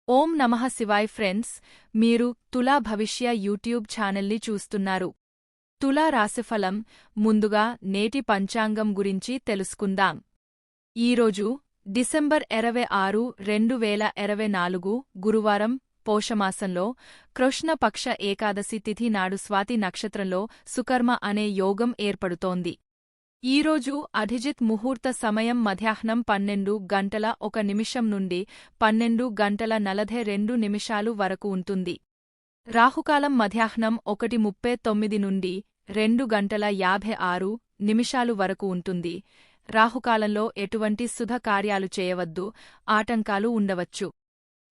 ఓం నమః శివాయ్ ఫ్రెండ్స్, మీరు తులా భవిష్య యూట్యూబ్ ఛానల్ని చూస్తున్నారు. తులా రాశిఫలం. ముందుగా నేటి పంచాంగం గురించి తెలుసుకుందాం. ఈరోజు డిసెంబర్ 26, 2024 గురువారం, పోషమాసంలో కృష్ణపక్ష ఏకాదశి తిథి నాడు స్వాతి నక్షత్రంలో సుకర్మ అనే యోగం ఏర్పడుతోంది. ఈరోజు అభిజిత్ ముహూర్త సమయం మధ్యాహ్నం 12:01 నుండి 12:42 వరకు ఉంటుంది. రాహుకాలం మధ్యాహ్నం 1:39 నుండి 2:56 వరకు ఉంటుంది. రాహుకాలంలో ఎటువంటి శుభ కార్యాలు చేయవద్దు, ఆటంకాలు ఉండవచ్చు.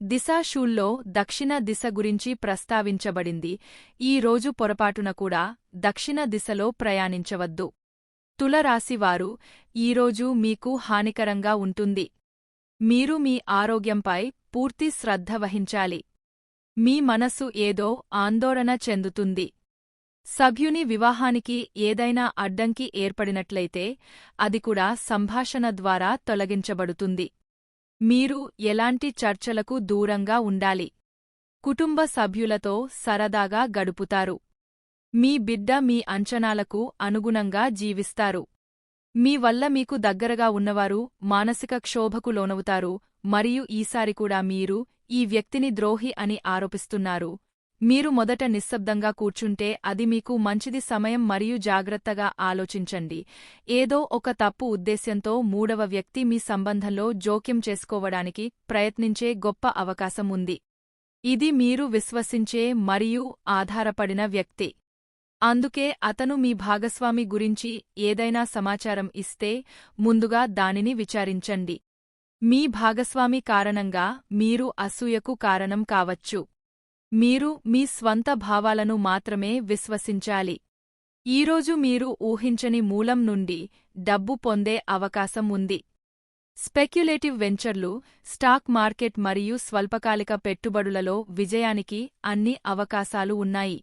దిశాశూల్లో దక్షిణ దిశ గురించి ప్రస్తావించబడింది. ఈ రోజు పొరపాటున కూడా దక్షిణ దిశలో ప్రయాణించవద్దు. తులరాశివారు, ఈరోజు మీకు హానికరంగా ఉంటుంది. మీరు మీ ఆరోగ్యంపై పూర్తి శ్రద్ధ వహించాలి. మీ మనసు ఏదో ఆందోళన చెందుతుంది. సభ్యుని వివాహానికి ఏదైనా అడ్డంకి ఏర్పడినట్లయితే అది కూడా సంభాషణ ద్వారా తొలగించబడుతుంది. మీరు ఎలాంటి చర్చలకు దూరంగా ఉండాలి. కుటుంబ సభ్యులతో సరదాగా గడుపుతారు. మీ బిడ్డ మీ అంచనాలకు అనుగుణంగా జీవిస్తారు. మీ వల్ల మీకు దగ్గరగా ఉన్నవారు మానసిక క్షోభకు లోనవుతారు మరియు ఈసారి కూడా మీరు ఈ వ్యక్తిని ద్రోహి అని ఆరోపిస్తున్నారు. మీరు మొదట నిశ్శబ్దంగా కూర్చుంటే అది మీకు మంచిది సమయం మరియు జాగ్రత్తగా ఆలోచించండి. ఏదో ఒక తప్పు ఉద్దేశ్యంతో మూడవ వ్యక్తి మీ సంబంధంలో జోక్యం చేసుకోవడానికి ప్రయత్నించే గొప్ప అవకాశం ఉంది. ఇది మీరు విశ్వసించే మరియు ఆధారపడిన వ్యక్తి. అందుకే అతను మీ భాగస్వామి గురించి ఏదైనా సమాచారం ఇస్తే ముందుగా దానిని విచారించండి. మీ భాగస్వామి కారణంగా మీరు అసూయకు కారణం కావచ్చు. మీరు మీ స్వంత భావాలను మాత్రమే విశ్వసించాలి. ఈరోజు మీరు ఊహించని మూలం నుండి డబ్బు పొందే అవకాశం ఉంది. స్పెక్యులేటివ్ వెంచర్లు, స్టాక్ మార్కెట్ మరియు స్వల్పకాలిక పెట్టుబడులలో విజయానికి అన్ని అవకాశాలు ఉన్నాయి.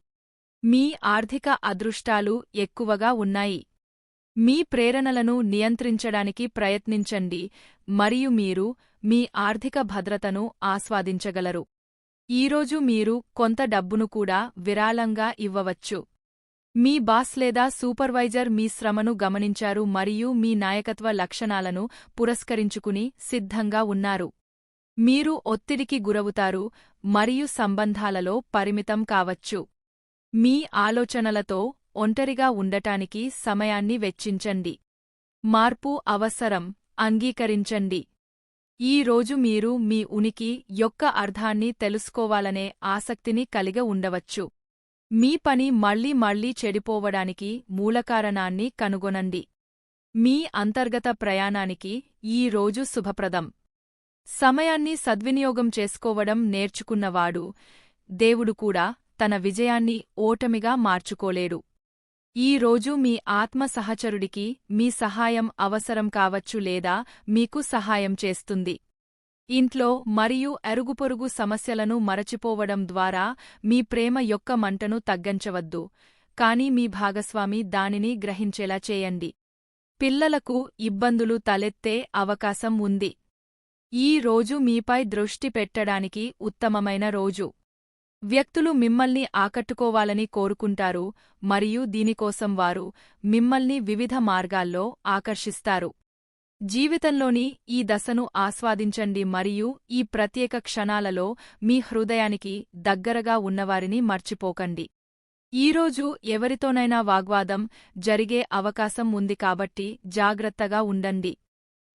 మీ ఆర్థిక అదృష్టాలు ఎక్కువగా ఉన్నాయి. మీ ప్రేరణలను నియంత్రించడానికి ప్రయత్నించండి మరియు మీరు మీ ఆర్థిక భద్రతను ఆస్వాదించగలరు. ఈరోజు మీరు కొంత డబ్బును కూడా విరాళంగా ఇవ్వవచ్చు. మీ బాస్ లేదా సూపర్వైజర్ మీ శ్రమను గమనించారు మరియు మీ నాయకత్వ లక్షణాలను పురస్కరించుకుని సిద్ధంగా ఉన్నారు. మీరు ఒత్తిడికి గురవుతారు మరియు సంబంధాలలో పరిమితం కావచ్చు. మీ ఆలోచనలతో ఒంటరిగా ఉండటానికి సమయాన్ని వెచ్చించండి. మార్పు అవసరం, అంగీకరించండి. ఈ రోజు మీరు మీ ఉనికి యొక్క అర్థాన్ని తెలుసుకోవాలనే ఆసక్తిని కలిగి ఉండవచ్చు. మీ పని మళ్లీ చెడిపోవడానికి మూలకారణాన్ని కనుగొనండి. మీ అంతర్గత ప్రయాణానికి ఈ రోజు శుభప్రదం. సమయాన్ని సద్వినియోగం చేసుకోవడం నేర్చుకున్నవాడు దేవుడు కూడా తన విజయాన్ని ఓటమిగా మార్చుకోలేడు. ఈ రోజు మీ ఆత్మ సహచరుడికి మీ సహాయం అవసరం కావచ్చు లేదా మీకు సహాయం చేస్తుంది. ఇంట్లో మరియు ఎరుగుపొరుగు సమస్యలను మరచిపోవడం ద్వారా మీ ప్రేమ యొక్క మంటను తగ్గించవద్దు, కానీ మీ భాగస్వామి దానిని గ్రహించేలా చేయండి. పిల్లలకు ఇబ్బందులు తలెత్తే అవకాశం ఉంది. ఈ రోజు మీపై దృష్టి పెట్టడానికి ఉత్తమమైన రోజు. వ్యక్తులు మిమ్మల్ని ఆకట్టుకోవాలని కోరుకుంటారు మరియు దీనికోసం వారు మిమ్మల్ని వివిధ మార్గాల్లో ఆకర్షిస్తారు. జీవితంలోని ఈ దశను ఆస్వాదించండి మరియు ఈ ప్రత్యేక క్షణాలలో మీ హృదయానికి దగ్గరగా ఉన్నవారిని మర్చిపోకండి. ఈరోజు ఎవరితోనైనా వాగ్వాదం జరిగే అవకాశం ఉంది కాబట్టి జాగ్రత్తగా ఉండండి.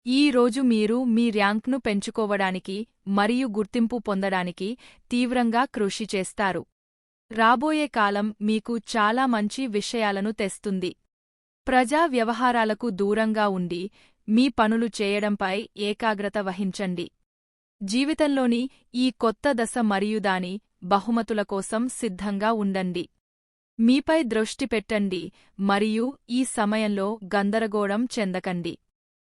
ఈ రోజు మీరు మీ ర్యాంక్ను పెంచుకోవడానికి మరియు గుర్తింపు పొందడానికి తీవ్రంగా కృషి చేస్తారు. రాబోయే కాలం మీకు చాలా మంచి విషయాలను తెస్తుంది. ప్రజా వ్యవహారాలకు దూరంగా ఉండి మీ పనులు చేయడంపై ఏకాగ్రత వహించండి. జీవితంలోని ఈ కొత్త దశ మరియు దాని బహుమతుల కోసం సిద్ధంగా ఉండండి. మీపై దృష్టి పెట్టండి మరియు ఈ సమయంలో గందరగోళం చెందకండి.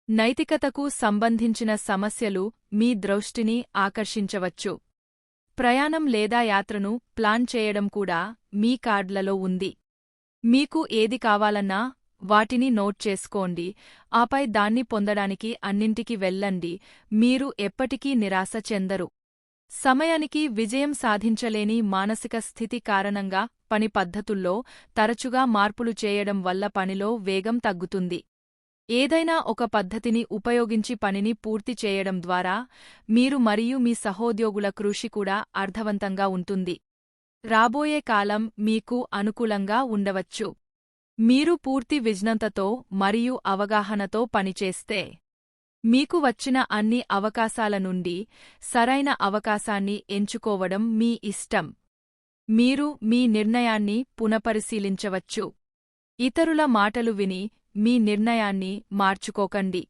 నైతికతకు సంబంధించిన సమస్యలు మీ దృష్టిని ఆకర్షించవచ్చు. ప్రయాణం లేదా యాత్రను ప్లాన్ చేయడం కూడా మీ కార్డులలో ఉంది. మీకు ఏది కావాలన్నా వాటిని నోట్ చేసుకోండి, ఆపై దాన్ని పొందడానికి అన్నింటికి వెళ్ళండి. మీరు ఎప్పటికీ నిరాశ చెందరు. సమయానికి విజయం సాధించలేని మానసిక స్థితి కారణంగా పని పద్ధతుల్లో తరచుగా మార్పులు చేయడం వల్ల పనిలో వేగం తగ్గుతుంది. ఏదైనా ఒక పద్ధతిని ఉపయోగించి పనిని పూర్తి చేయడం ద్వారా మీరు మరియు మీ సహోద్యోగుల కృషి కూడా అర్థవంతంగా ఉంటుంది. రాబోయే కాలం మీకు అనుకూలంగా ఉండవచ్చు. మీరు పూర్తి విజ్ఞతతో మరియు అవగాహనతో పనిచేస్తే మీకు వచ్చిన అన్ని అవకాశాల నుండి సరైన అవకాశాన్ని ఎంచుకోవడం మీ ఇష్టం. మీరు మీ నిర్ణయాన్ని పునఃపరిశీలించవచ్చు. ఇతరుల మాటలు విని మీ నిర్ణయాన్ని మార్చుకోకండి.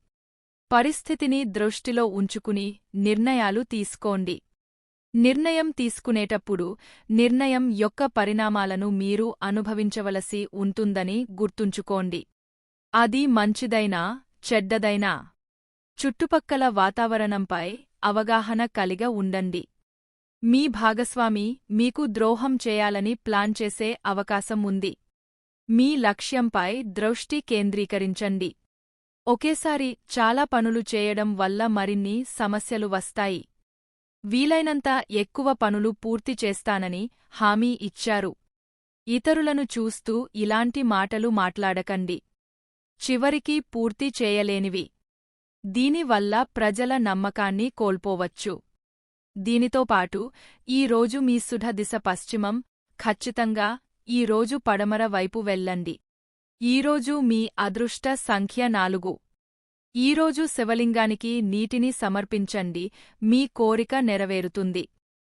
పరిస్థితిని దృష్టిలో ఉంచుకుని నిర్ణయాలు తీసుకోండి. నిర్ణయం తీసుకునేటప్పుడు నిర్ణయం యొక్క పరిణామాలను మీరు అనుభవించవలసి ఉంటుందని గుర్తుంచుకోండి. అది మంచిదైనా చెడ్డదైనా. చుట్టుపక్కల వాతావరణంపై అవగాహన కలిగి ఉండండి. మీ భాగస్వామి మీకు ద్రోహం చేయాలని ప్లాన్ చేసే అవకాశం ఉంది. మీ లక్ష్యంపై దృష్టి కేంద్రీకరించండి. ఒకేసారి చాలా పనులు చేయడం వల్ల మరిన్ని సమస్యలు వస్తాయి. వీలైనంత ఎక్కువ పనులు పూర్తి చేస్తానని హామీ ఇచ్చారు. ఇతరులను చూస్తూ ఇలాంటి మాటలు మాట్లాడకండి. చివరికి పూర్తి చేయలేనివి. దీనివల్ల ప్రజల నమ్మకాన్ని కోల్పోవచ్చు. దీనితో పాటు ఈ రోజు మీ సుఢ దిశ పశ్చిమం. ఖచ్చితంగా ఈ రోజు పడమర వైపు వెళ్ళండి. ఈరోజు మీ అదృష్ట సంఖ్య 4. ఈరోజు శివలింగానికి నీటిని సమర్పించండి. మీ కోరిక నెరవేరుతుంది.